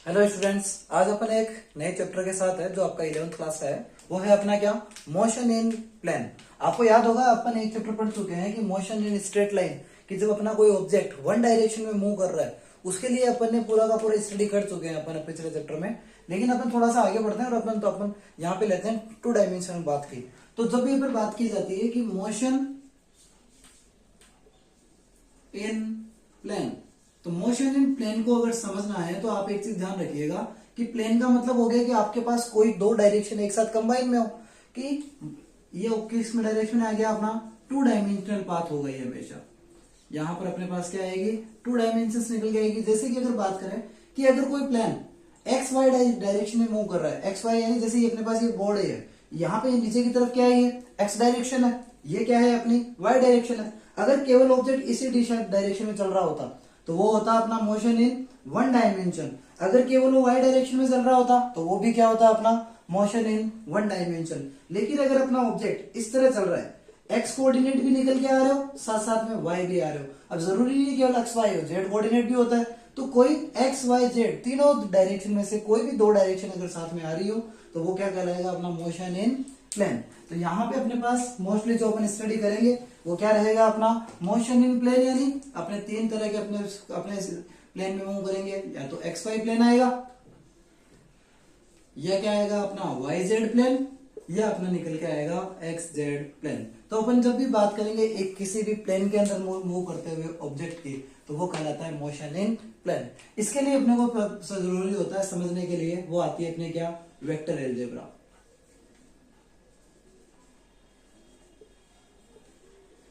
Hello students, आज अपन एक नए चैप्टर के साथ है जो आपका 11th क्लास का है। वो है अपना क्या, मोशन इन प्लेन। आपको याद होगा अपन एक चैप्टर पढ़ चुके हैं कि मोशन इन स्ट्रेट लाइन, कि जब अपना कोई ऑब्जेक्ट वन डायरेक्शन में मूव कर रहा है उसके लिए अपन ने पूरा का पूरा स्टडी कर चुके हैं अपन पिछले चैप्टर में। लेकिन अपन थोड़ा सा आगे बढ़ते हैं और अपन यहाँ पे लेते हैं टू डायमेंशन में बात की। तो जब भी अपन बात की जाती है कि मोशन इन प्लेन, तो मोशन इन प्लेन को अगर समझना है तो आप एक चीज ध्यान रखिएगा कि प्लेन का मतलब हो गया कि आपके पास कोई दो डायरेक्शन एक साथ कंबाइन में हो, कि ये किस में डायरेक्शन में आ गया अपना टू डायमेंशनल पाथ हो गई हमेशा। यहां पर अपने पास क्या आएगी, टू डायमेंशन निकल के आएगी। जैसे कि अगर बात करें कि अगर कोई प्लेन एक्स वाई डायरेक्शन में मूव कर रहा है, एक्स वाई यानी जैसे ये अपने पास ये बोर्ड है, यहाँ पे नीचे की तरफ क्या है, ये एक्स डायरेक्शन है, ये क्या है अपनी वाई डायरेक्शन है। अगर केवल ऑब्जेक्ट इसी दिशा डायरेक्शन में चल रहा होता तो वो होता अपना मोशन इन वन डायमेंशन। अगर केवल वो वाई डायरेक्शन में चल रहा होता तो वो भी क्या होता अपना मोशन इन वन डायमेंशन। लेकिन अगर अपना ऑब्जेक्ट इस तरह चल रहा है, एक्स कोऑर्डिनेट भी निकल के आ रहे हो, साथ साथ में वाई भी आ रहे हो। अब जरूरी नहीं केवल एक्स वाई हो, जेड कोऑर्डिनेट भी होता है। तो कोई एक्स वाई जेड तीनों डायरेक्शन में से कोई भी दो डायरेक्शन अगर साथ में आ रही हो तो वो क्या कहलाएगा अपना मोशन इन प्लेन। तो यहाँ पे अपने पास मोस्टली जो अपन स्टडी करेंगे वो क्या रहेगा अपना मोशन इन प्लेन, यानी अपने तीन तरह के अपने प्लेन में मूव करेंगे। या तो एक्स वाई प्लेन आएगा, या क्या आएगा अपना वाई जेड प्लेन, या अपना निकल के आएगा एक्स जेड प्लेन। तो अपन जब भी बात करेंगे एक किसी भी प्लेन के अंदर मूव करते हुए ऑब्जेक्ट की, तो वो कहलाता है मोशन इन प्लेन। इसके लिए अपने को जरूरी होता है समझने के लिए, वो आती है अपने क्या, वेक्टर एलजेब्रा।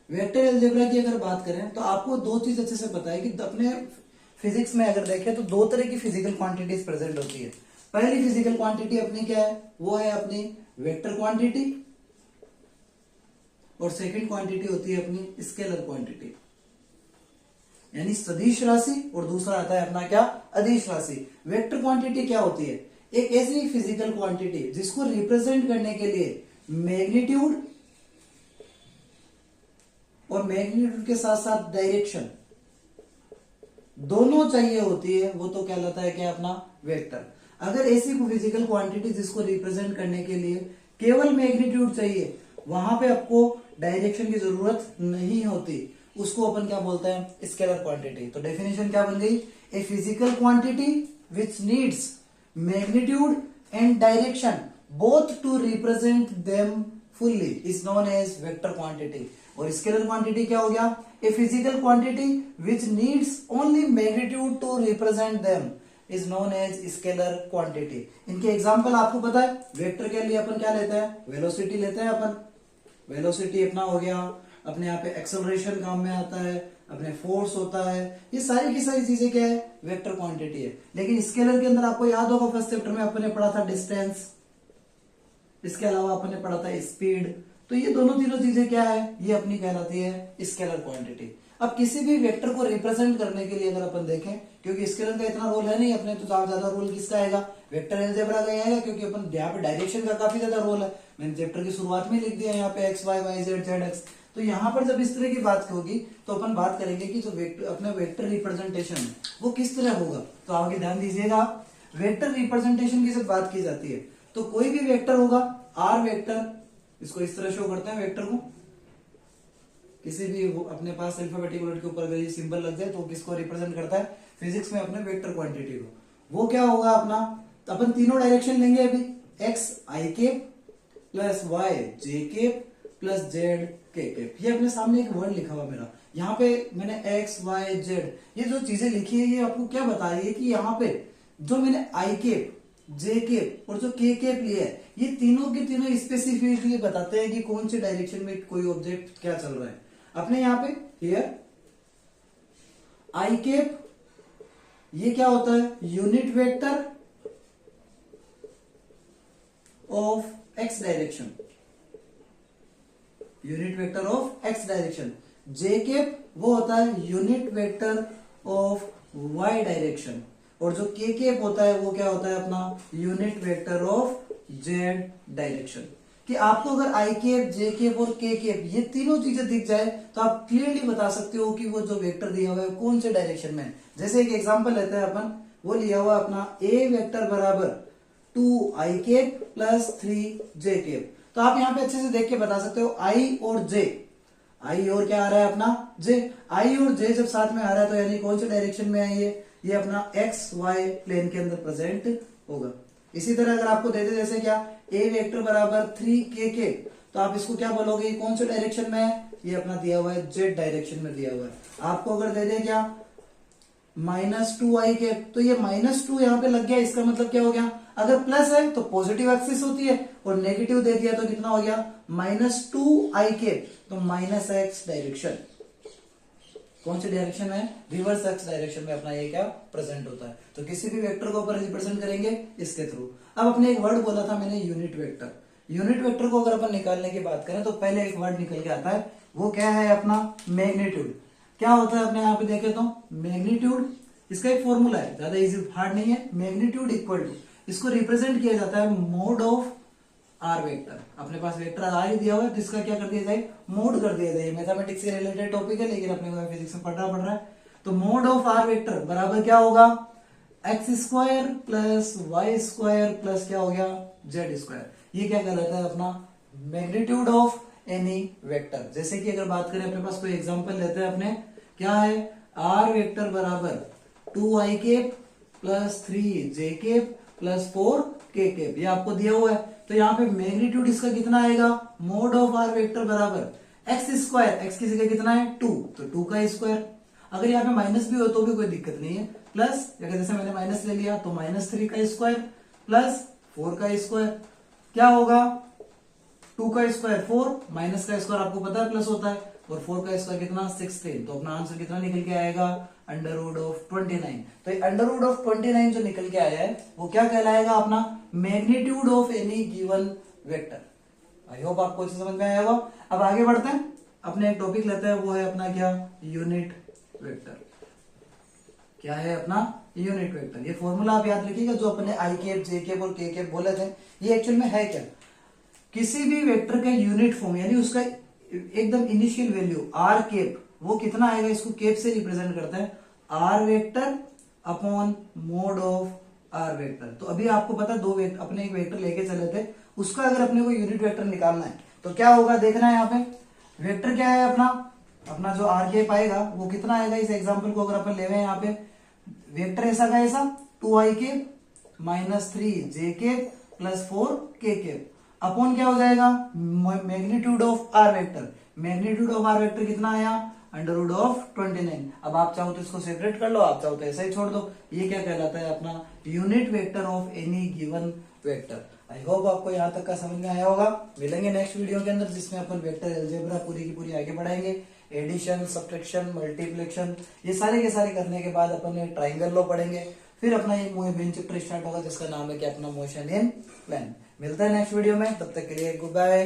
वेक्टर एलजेब्रा की अगर बात करें तो आपको दो चीज अच्छे से पता है कि अपने फिजिक्स में अगर देखें तो दो तरह की फिजिकल क्वांटिटीज प्रेजेंट होती है। पहली फिजिकल क्वांटिटी अपनी क्या है, वो है अपनी वेक्टर क्वांटिटी, और सेकंड क्वांटिटी होती है अपनी स्केलर क्वांटिटी, यानी सदिश राशि, और दूसरा आता है अपना क्या, अदिश राशि। वेक्टर क्वांटिटी क्या होती है, एक ऐसी फिजिकल क्वांटिटी जिसको रिप्रेजेंट करने के लिए मैग्नीट्यूड और मैग्नीट्यूड के साथ साथ डायरेक्शन दोनों चाहिए होती है, वो तो कहलाता है क्या अपना वेक्टर। अगर ऐसी फिजिकल क्वांटिटी जिसको रिप्रेजेंट करने के लिए केवल मैग्नीट्यूड चाहिए, वहां पे आपको डायरेक्शन की जरूरत नहीं होती, उसको अपन क्या बोलते हैं, स्केलर क्वांटिटी। तो डेफिनेशन क्या बन गई, a physical quantity which needs magnitude and direction both to represent them fully is known as vector quantity. और स्केलर क्वांटिटी क्या हो गया, a physical quantity which needs only magnitude to represent them is known as scalar quantity. इनके example आपको पता है, vector के लिए अपन क्या लेते हैं, वेलोसिटी लेते हैं अपन। वेलोसिटी अपना हो गया, अपने यहाँ पे एक्सेलरेशन काम में आता है, अपने फोर्स होता है, ये सारी की सारी चीजें क्या है, वेक्टर क्वांटिटी है। लेकिन स्केलर के अंदर आपको याद होगा फर्स्ट चैप्टर में अपन ने पढ़ा था डिस्टेंस, इसके अलावा अपन ने पढ़ा था स्पीड। तो ये दोनों तीनों चीजें क्या है, ये अपनी कहलाती है स्केलर क्वांटिटी। अब किसी भी वेक्टर को रिप्रेजेंट करने के लिए अगर अपन देखें, क्योंकि स्केलर का इतना रोल है नहीं अपने, तो ज्यादा रोल किसका आएगा, वेक्टर एलजेब्रा का आएगा, क्योंकि अपन यहाँ पे डायरेक्शन का काफी ज्यादा रोल है। मैंने चैप्टर की शुरुआत में लिख दिया यहाँ पे x y y z z x. तो यहाँ पर जब इस तरह की बात होगी तो अपन बात करेंगे कि जो अपने वेक्टर रिप्रेजेंटेशन वो किस तरह होगा। तो आगे ध्यान दीजिएगा, वेक्टर रिप्रेजेंटेशन की जब बात की जाती है तो कोई भी वेक्टर होगा, आर वेक्टर, इसको इस तरह शो करते हैं वेक्टर को, किसी भी अपने पास अल्फाबेटिक वर्ड के ऊपर अगर ये सिंबल लग जाए तो किसको रिप्रेजेंट करता है, फिजिक्स में अपने वेक्टर क्वांटिटी को। वो क्या होगा अपना, तो अपन तीनों डायरेक्शन लेंगे अभी, X I cap plus Y J cap plus Z K cap. ये अपने सामने एक वर्ड लिखा हुआ मेरा, यहाँ पे मैंने एक्स वाई जेड ये जो चीजें लिखी है ये आपको क्या बता रही है कि यहाँ पे जो मैंने आई केप जे केप और जो के केप लिया है, ये तीनों के तीनों स्पेसिफिकली बताते हैं कि कौन से डायरेक्शन में कोई ऑब्जेक्ट क्या चल रहा है। अपने यहाँ पे हियर आई केप ये क्या होता है, unit vector of x direction, unit vector of x direction. J cap वो होता है unit vector of y direction, और जो के केप होता है वो क्या होता है अपना unit vector of Z direction. कि आपको अगर आई केप जे केप और के केप ये तीनों चीजें दिख जाए तो आप क्लियरली बता सकते हो कि वो जो वेक्टर दिया हुआ है कौन से डायरेक्शन में है। जैसे एक एग्जांपल लेते हैं अपन, वो लिया हुआ अपना ए वेक्टर बराबर 2i cap plus 3j cap. तो आप यहाँ पे अच्छे से देख के बता सकते हो आई और जे, आई और क्या आ रहा है अपना जे, आई और जे जब साथ में आ रहा है तो यानी कौन से डायरेक्शन में आई है, ये अपना एक्स वाई प्लेन के अंदर प्रेजेंट होगा। इसी तरह अगर आपको दे दे जैसे क्या ए वेक्टर बराबर 3k के, तो आप इसको क्या बोलोगे, ये कौन से डायरेक्शन में है, ये अपना दिया हुआ है जेड डायरेक्शन में दिया हुआ है। आपको अगर दे दे क्या -2i के, तो ये -2 यहाँ पे लग गया, इसका मतलब क्या हो गया, अगर प्लस है तो पॉजिटिव एक्सिस होती है और नेगेटिव दे दिया तो कितना हो गया -2i के, तो -x डायरेक्शन। कौन सी डायरेक्शन में, रिवर्स एक्स डायरेक्शन में अपना ये क्या प्रेजेंट होता है। तो किसी भी वेक्टर को अपन रिप्रेजेंट करेंगे इसके थ्रू। अब अपने एक वर्ड बोला था मैंने यूनिट वेक्टर, यूनिट वेक्टर को अगर अपन निकालने की बात करें तो पहले एक वर्ड निकल के आता है, वो क्या है अपना मैग्नीट्यूड। क्या होता है अपने यहाँ पे देखे तो मैग्नीट्यूड, इसका एक फॉर्मूला है, ज्यादा इजी हार्ड नहीं है। मैग्नीट्यूड इक्वल टू, इसको रिप्रेजेंट किया जाता है मोड ऑफ आर वेक्टर। अपने पास वेक्टर आर ही दिया हुआ है, जिसका क्या कर दिया जाए, मोड कर दिया जाए। मैथमेटिक्स से रिलेटेड टॉपिक है लेकिन अपने को फिजिक्स में पढ़ना पड़ रहा है। तो मोड ऑफ आर वेक्टर बराबर क्या होगा, x square plus y square plus क्या हो गया जेड स्क्वायर। ये क्या कहलाता है अपना मैग्नीट्यूड ऑफ एनी वेक्टर। जैसे कि अगर बात करें अपने पास कोई एग्जांपल लेते हैं अपने, क्या है आर वेक्टर बराबर 2i cap plus 3j cap plus 4k cap, ये आपको दिया हुआ है। तो यहाँ पे मैग्नीट्यूड इसका कितना आएगा, मोड ऑफ आर वेक्टर बराबर एक्स स्क्वायर, एक्स की जगह कितना है 2, तो 2 का स्क्वायर। अगर यहाँ पे माइनस भी हो तो भी कोई दिक्कत नहीं है, प्लस अगर जैसे मैंने माइनस ले लिया तो -3 का स्क्वायर प्लस 4 का स्क्वायर, क्या होगा 2 का स्क्वायर 4, माइनस का स्क्वायर आपको पता है प्लस होता है, और 4 का स्क्वायर कितना 16। तो अपना आंसर कितना निकल के आएगा, √29। तो √29 जो निकल के आया है वो क्या कहलाएगा अपना magnitude of any given vector. I hope आपको अच्छे समझ में आया होगा। अब आगे बढ़ते हैं, अपने एक टॉपिक लेते हैं, वो है अपना क्या यूनिट वेक्टर। क्या है अपना यूनिट वेक्टर, ये फॉर्मूला आप याद रखिएगा, जो अपने आई केप जे केप और के केप बोले थे, ये एक्चुअल में है क्या, किसी भी वेक्टर का यूनिट फॉर्म यानी उसका एकदम इनिशियल वैल्यू आर केप, वो कितना आएगा, इसको केप से रिप्रेजेंट करते हैं, r vector upon mod of r vector. तो अभी आपको पता दो वेक्टर, अपने एक वेक्टर लेके चले थे, उसका अगर अपने को यूनिट वेक्टर निकालना है तो क्या होगा, देखना है यहाँ पे वेक्टर क्या है अपना जो आर केप आएगा वो कितना आएगा। इस एग्जाम्पल को अगर अपन ले रहे हैं यहाँ पे, वेक्टर ऐसा का ऐसा 2i cap -3j cap plus 4k cap upon क्या हो जाएगा magnitude of r vector. Magnitude of r vector कितना आया, √29। अब आप चाहो तो इसको सेपरेट कर लो, आप चाहो तो ऐसा ही छोड़ दो। ये क्या कहलाता है अपना unit vector of any given vector. I hope आपको यहाँ तक का समझ में आया होगा। मिलेंगे नेक्स्ट वीडियो के अंदर, जिसमें अपन वेक्टर अलजेब्रा पूरी की पूरी आगे बढ़ाएंगे। एडिशन, सब्ट्रैक्शन, मल्टीप्लिकेशन, ये सारे के सारे करने के बाद अपन ट्राइंगल लॉ पढ़ेंगे। फिर अपना एक मेन चैप्टर स्टार्ट होगा जिसका नाम है क्या अपना मोशन इन प्लेन। मिलता है नेक्स्ट वीडियो में, तब तक के लिए गुड बाय।